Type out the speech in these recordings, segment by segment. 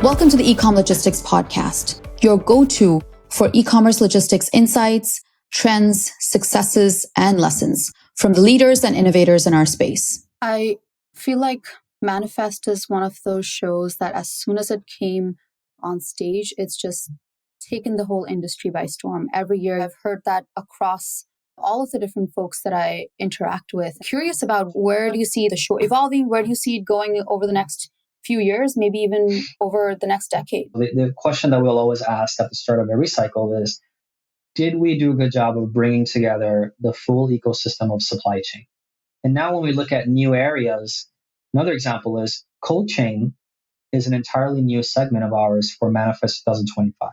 Welcome to the eCom Logistics Podcast, your go-to for e-commerce logistics insights, trends, successes, and lessons from the leaders and innovators in our space. I feel like Manifest is one of those shows that as soon as it came on stage, it's just taken the whole industry by storm. Every year, I've heard that across all of the different folks that I interact with. Curious about where do you see the show evolving? Where do you see it going over the next few years, maybe even over the next decade? The question that we'll always ask at the start of every cycle is, did we do a good job of bringing together the full ecosystem of supply chain? And now when we look at new areas, another example is cold chain is an entirely new segment of ours for Manifest 2025.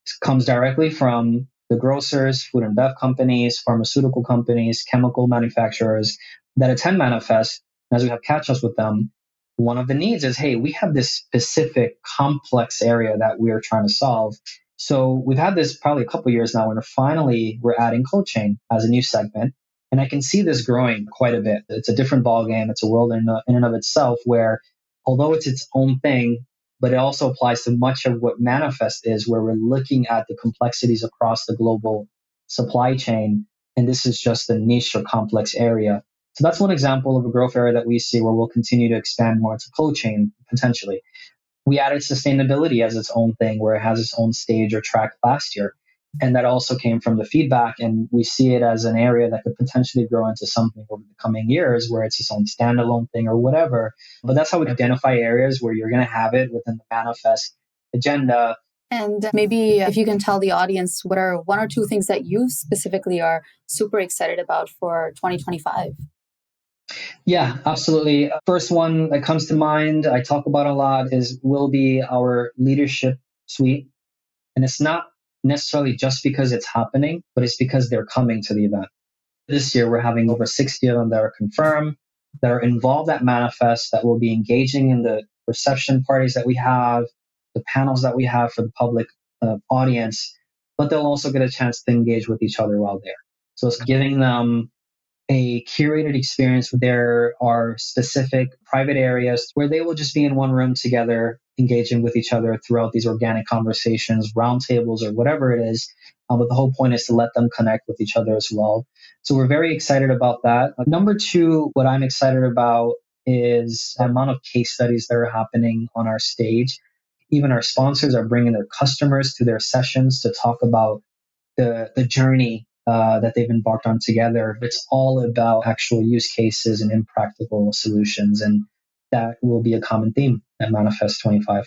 It comes directly from the grocers, food and bev companies, pharmaceutical companies, chemical manufacturers that attend Manifest. And as we have catch-ups with them, one of the needs is, hey, we have this specific complex area that we're trying to solve. So we've had this probably a couple of years now, and finally we're adding cold chain as a new segment. And I can see this growing quite a bit. It's a different ballgame. It's a world in and of itself where, although it's its own thing, but it also applies to much of what Manifest is, where we're looking at the complexities across the global supply chain. And this is just a niche or complex area. So that's one example of a growth area that we see where we'll continue to expand more into cold chain potentially. We added sustainability as its own thing, where it has its own stage or track last year. And that also came from the feedback. And we see it as an area that could potentially grow into something over the coming years where it's its own standalone thing or whatever. But that's how we identify areas where you're going to have it within the Manifest agenda. And maybe if you can tell the audience, what are one or two things that you specifically are super excited about for 2025? Yeah, absolutely. First one that comes to mind, I talk about a lot, will be our leadership suite. And it's not necessarily just because it's happening, but it's because they're coming to the event. This year, we're having over 60 of them that are confirmed, that are involved at Manifest, that will be engaging in the reception parties that we have, the panels that we have for the public audience, but they'll also get a chance to engage with each other while there. So it's giving them a curated experience where there are specific private areas where they will just be in one room together, engaging with each other throughout these organic conversations, roundtables, or whatever it is. But the whole point is to let them connect with each other as well. So we're very excited about that. Number two, what I'm excited about is the amount of case studies that are happening on our stage. Even our sponsors are bringing their customers to their sessions to talk about the journey that they've embarked on together. It's all about actual use cases and impractical solutions. And that will be a common theme at Manifest 25.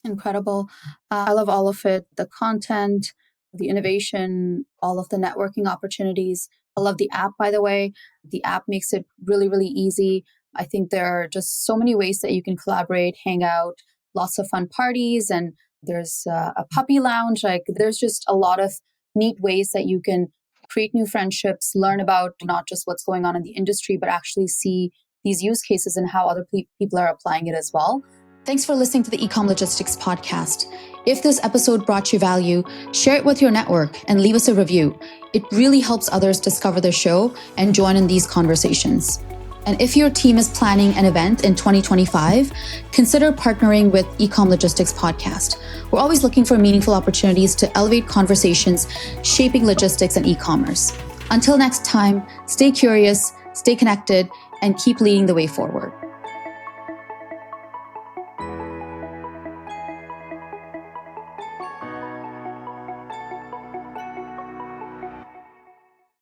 Incredible. I love all of it. The content, the innovation, all of the networking opportunities. I love the app, by the way. The app makes it really, really easy. I think there are just so many ways that you can collaborate, hang out, lots of fun parties, and there's a puppy lounge. Like there's just a lot of neat ways that you can create new friendships, learn about not just what's going on in the industry, but actually see these use cases and how other people are applying it as well. Thanks for listening to the eCom Logistics Podcast. If this episode brought you value, share it with your network and leave us a review. It really helps others discover the show and join in these conversations. And if your team is planning an event in 2025, consider partnering with eCom Logistics Podcast. We're always looking for meaningful opportunities to elevate conversations shaping logistics and e-commerce. Until next time, stay curious, stay connected, and keep leading the way forward.